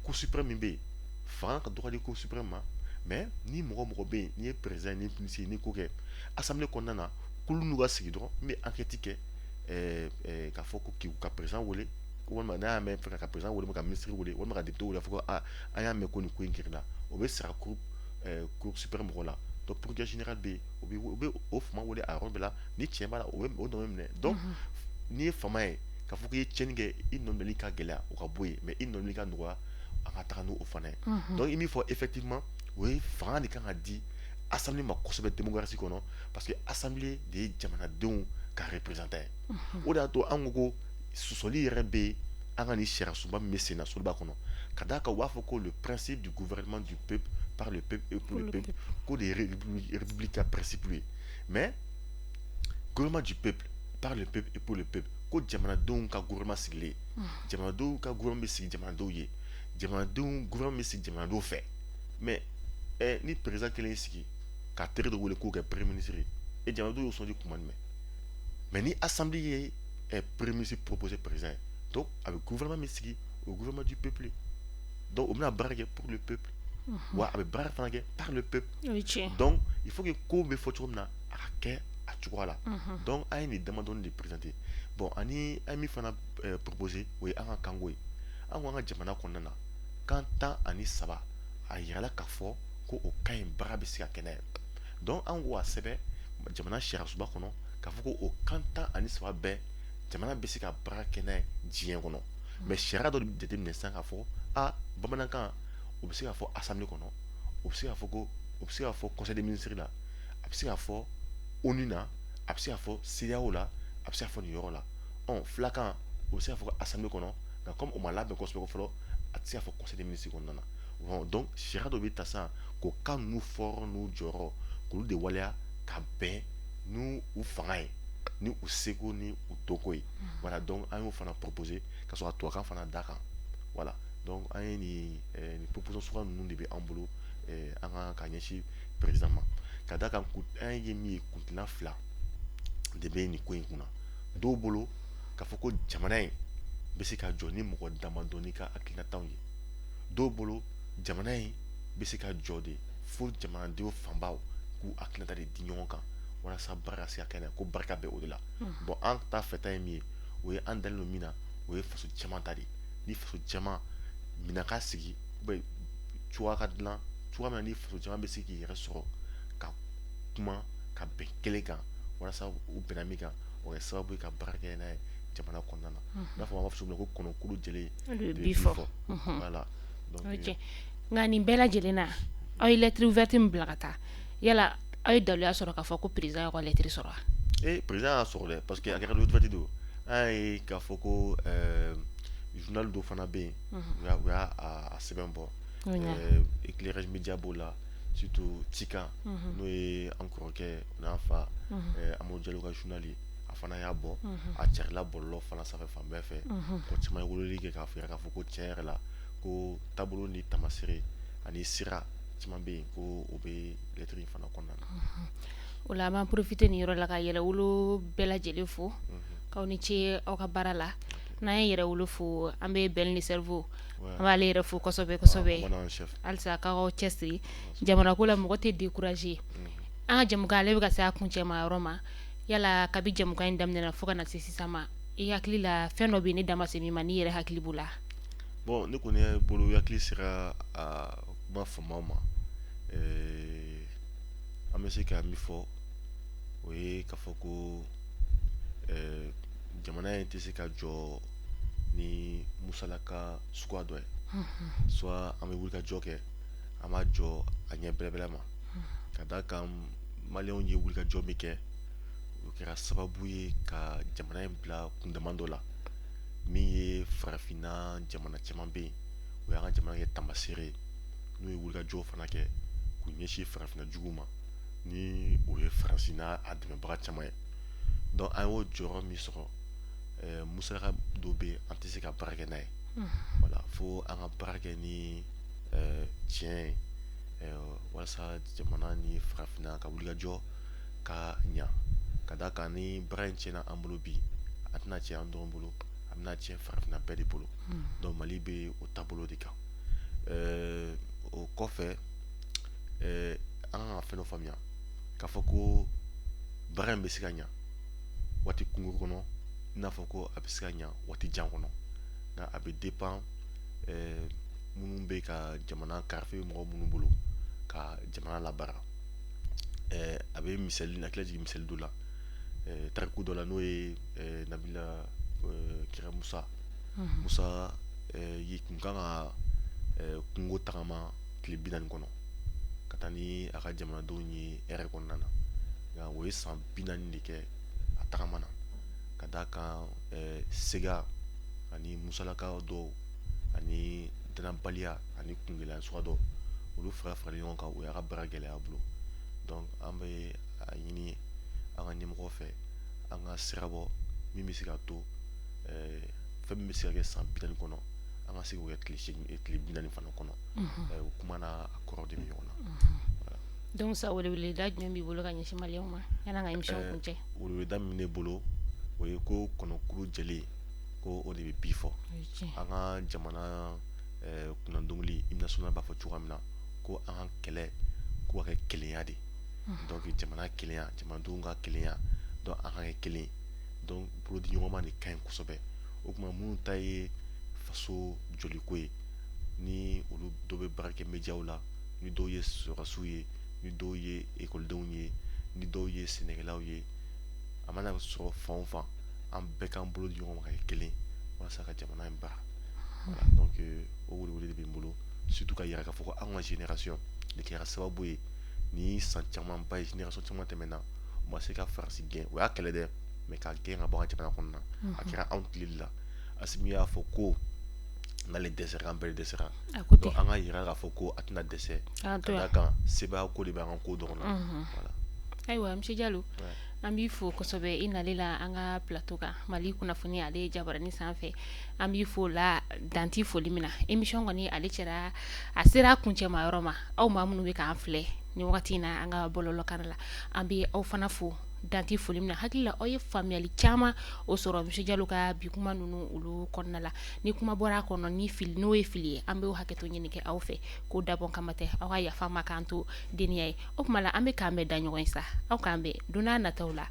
cour suprême min bɛ yen fanga ka dɔgɔ di cour suprême ma mais ni mɔgɔ mɔgɔ bɛ yen n'i ye président ni ministre ni ko kɛ assemblée kɔnɔna na k'olu n'u ka sigi dɔrɔn n bɛ enquête kɛ k'a fɔ ko ka président wele walima n'a y'a mɛn fɛ ka président wele ka ministre wele walima ka député wele a fɔ ko an y'a mɛn ko nin ko in kɛra o bɛ sara cour suprême mɔgɔ la donc procureur général bɛ yen o bɛ o fama wele a yɔrɔ bɛɛ la ni tiɲɛ b'a la o nɔ bɛ minɛ donc n'i ye fama ye k'a fɔ k'i ye tiɲɛni kɛ i nɔminɛli ka gɛlɛya o ka bɔ yen mais i nɔminɛli ka nɔgɔya an ka taga n'o fana ye donc i min fɔ effectivement o ye fanga de kan ka di assemblée ma kosɛbɛ démocratie kɔnɔ parce que assemblée de ye jamanadenw ka représentant ye o de y'a to an ko ko sɔsɔli yɛrɛ bɛ yen an ka nin sariya sunba min bɛ sen na soliba kɔnɔ ka d'a kan u b'a fɔ ko le principe du gouvernement du peuple par le peuple et pour le peuple ko de ye république ka principe ye mais gouvernement du peuple par le peuple et pour le peuple ko jamanadenw ka gouvernement sigilen jamanadenw ka gouvernement bɛ sigi jamanadenw ye jamanadenw gouvernement bɛ sigi jamanadenw fɛ mais ni président kelen y'i sigi k'a teri dɔ wele k'o kɛ premier ministre ye et jamanadenw y'o sɔnji kuma jumɛn mais ni assemblée ye premier ministre proposé président ye donc a bɛ gouvernement min sigi o gouvernement du peuple donc o bɛna baara kɛ pour le peuple wa a bɛ baara fana kɛ par le peuple donc il faut que ko bɛ fɔ cogo min na a ka kɛ a cogoya la donc an ye nin damadɔni de présenter bon ani an ye min fana proposer o ye an ka kanko ye an ko an ka jamana kɔnɔna na kan 13 a yirala k'a fɔ ko o kan in baara bɛ se ka kɛ n'a ye donc an ko a sɛbɛn jamana sariya suba kɔnɔ k'a fɔ ko o kan 13 bɛɛ jamana bɛ se ka baara kɛ n'a ye diɲɛ kɔnɔ mais sariya dɔ de bɛ jateminɛ sisan k'a fɔ bamanankan o bɛ se ka fɔ assemblée kɔnɔ o bɛ se ka fɔ conseil des ministres la a bɛ se ka fɔ ONU na a bɛ se ka fɔ CEDEAO la a bɛ se ka fɔ nin yɔrɔ la filakan o bɛ se ka fɔ assemblée kɔnɔ nka comme o ma labɛn kosɛbɛ fɔlɔ a tɛ se ka fɔ conseil des ministres kɔnɔna na donc sariya dɔ bɛ ta sisan k'o kan ninnu fɔrɔ n'u jɔyɔrɔ k'olu de waleya ka bɛn n'u fanga ye ni u seko ni u dɔnko ye voilà donc an y'o fana proposer ka sɔrɔ a tubabukan fana d'a kan voilà donc an ye nin proposition suguya ninnu de bɛ an bolo an ka ɲɛsin président ma ka d'a kan an ye min ye kuntilan 2 de bɛ nin ko in kunna dɔw bolo k'a fɔ ko jamana in bɛ se ka jɔ ni mɔgɔ damadɔni ka hakilinataw ye dɔw bolo jamana in bɛ se ka jɔ de fo jamanadenw fanbaw k'u hakilinata de di ɲɔgɔn kan walasa barika ka se ka kɛ n'a ye ko barika bɛ o de la bon an ta fɛta ye min ye o ye an dalen don min na o ye faso caman ta de ye ni faso caman mina ka sigi cogoya ka dilan cogoya min na ni faso caman bɛ se k'i yɛrɛ sɔrɔ ka kuma ka bɛn kelen kan walasa u bɛnna min kan o kɛ sababu ye ka baara kɛ n'a ye jamana kɔnɔna na i n'a fɔ an b'a fɔ cogo min na ko kɔnɔkulu jɛlen de bi fɔ voilà donc nka nin bɛɛ lajɛlen na aw ye lettre ouverte min bila ka taa yala aw ye daluya sɔrɔ k'a fɔ ko président y'aw ka lettre sɔrɔ wa président y'a sɔrɔ dɛ parce que a kɛra ouverte don an ye k'a fɔ ko journal dɔ fana bɛ yen u y'a sɛbɛn bɔ éclairage média b'o la surtout Tika n'o ye an kɔrɔkɛ n'a fa Amadu Jalo ka journal ye a fana y'a bɔ a carila bɔlɔlɔ fana sanfɛ fan bɛɛ fɛ mɔgɔ caman ye weleli kɛ k'a fɔ ko tiɲɛ yɛrɛ la ko taabolo ni tamasere ani sira caman bɛ yen ko o bɛ lettre in fana kɔnɔna na o la an b'an profiter nin yɔrɔ la ka yɛrɛwolo bɛɛ lajɛlen fo k'aw ni ce aw ka baara la n'an ye yɛrɛwolo fo an bɛ Bɛn ni Cerveau an b'ale yɛrɛ fo kosɛbɛ kosɛbɛ halisa k'aw cɛsiri jamana ko la mɔgɔ tɛ décourager an ka jɛmukan ale bɛ ka se a kuncɛ ma yɔrɔ ma yala kabi jɛmukan in daminɛna fo ka na se sisan ma i hakili la fɛn dɔ bɛ yen ne da ma se min ma n'i yɛrɛ hakili b'o la bon ne kɔni ye bolo hakili sera a kuma famaw ma an bɛ se ka min fɔ o ye k'a fɔ ko jamana in tɛ se ka jɔ ni musalaka suguya dɔ ye soit an bɛ wulikajɔ kɛ an b'a jɔ a ɲɛ bɛrɛbɛrɛ ma ka d'a kan maliyɛnw ye wulikajɔ min kɛ o kɛra sababu ye ka jamana in bila kun dama dɔ la min ye farafinna jamana caman bɛ yen o y'an ka jamana kɛ tamasere n'o ye wulikajɔw fana kɛ k'u ɲɛsin farafinna juguw ma ni o ye faransi n'a dɛmɛbaga caman ye donc an y'o jɔyɔrɔ min sɔrɔ musalaka dɔ bɛ yen an tɛ se ka baara kɛ n'a ye voilà fo an ka baara kɛ ni tiɲɛ ye walasa jamana ni farafinna ka wulikajɔ ka ɲa ka d'a kan ni baara in tiɲɛna an bolo bi a tɛna tiɲɛ an dɔrɔn bolo a bɛna tiɲɛ farafinna bɛɛ de bolo donc mali bɛ o taabolo de kan o kɔfɛ an kan ka fɛn dɔ faamuya k'a fɔ ko baara in bɛ se ka ɲa waati kunkurunnin kɔnɔ i n'a fɔ ko a bɛ se ka ɲa waati jan kɔnɔ nka a bɛ dépend minnu bɛ ka jamana karife mɔgɔ minnu bolo ka jamana labaara a bɛ misali na jigin misali dɔ la tariku dɔ la n'o ye Nabila Kɛrɛ Musa ye kun kan ka kungo tagama tile 40 kɔnɔ ka taa ni a ka jamanadenw ye hɛrɛ kɔnɔna na nka o ye san 40 de kɛ a tagama na ka d'a kan sega ani musalaka dɔw ani danabaliya ani kungɛlɛya suguya dɔ olu faralen ɲɔgɔn kan o y'a ka baara gɛlɛya bolo donc an bɛ a ɲini an ka ɲɛmɔgɔ fɛ an ka sira bɔ min bɛ se ka to fɛn min bɛ se ka kɛ san 40 kɔnɔ an ka se k'o kɛ tile 40 fana kɔnɔ o kuma n'a kɔrɔ de bɛ ɲɔgɔn na donc sa weleweleda jumɛn b'i bolo ka ɲɛsin maliyɛnw ma yan'an ka émission kuncɛ weleweleda min bɛ ne bolo o ye ko kɔnɔkuru jɛlen ko o de bɛ bi fɔ an ka jamana kunnadɔnkili hymne national b'a fɔ cogoya min na ko an ka kɛlɛ ko ka kɛ kelenya de donc jamana kelenya jamanadenw ka kelenya donc an ka kɛ kelen donc bolodiɲɔgɔnma de ka ɲi kosɛbɛ o tuma minnu ta ye faso jɔliko ye ni olu dɔw bɛ baara kɛ médiaw la ni dɔw ye sɔrɔdasiw ye ni dɔw ye ekɔlidenw ye ni dɔw ye sɛnɛkɛlaw ye a mana sɔrɔ fan o fan an bɛɛ k'an bolo di ɲɔgɔn ma ka kɛ kelen walasa ka jamana in baara voilà donc o welewele de bɛ n bolo surtout ka yira k'a fɔ ko an ka génération de kɛra sababu ye ni san camanba ye génération caman tɛmɛna u ma se ka faransi gɛn o y'a kɛlɛ dɛ mais ka gɛn ka bɔ an ka jamana kɔnɔna a kɛra anw tile la Asimi y'a fɔ ko n'ale dɛsɛra an bɛɛ dɛsɛra donc an ka yira k'a fɔ ko a tɛna dɛsɛ ka d'a kan sebaya ko de b'an ka ko dɔrɔn na voilà ayiwa monsieur Jalo an b'i fo kosɛbɛ i nali la an ka plateau kan Mali kunnafoni ale jabaranin sanfɛ an b'i fo la danti foli min na émission kɔni ale cɛra a sera a kuncɛma yɔrɔ ma aw maa minnu bɛ k'an filɛ ni wagati in na an ka bɔlɔlɔkan la an bɛ aw fana fo danti foli min na hakili la aw ye faamuyali caman o sɔrɔ monsieur Diallo ka bi kuma ninnu olu kɔnɔna la ni kuma bɔra a kɔnɔ ni fili n'o ye fili ye an bɛ o hakɛto ɲini kɛ aw fɛ k'o dabɔ kama tɛ aw ka yafa ma k'an to deniya ye o tuma la an bɛ k'an bɛɛ da ɲɔgɔn ye sa aw k'an bɛn don n'a nataw la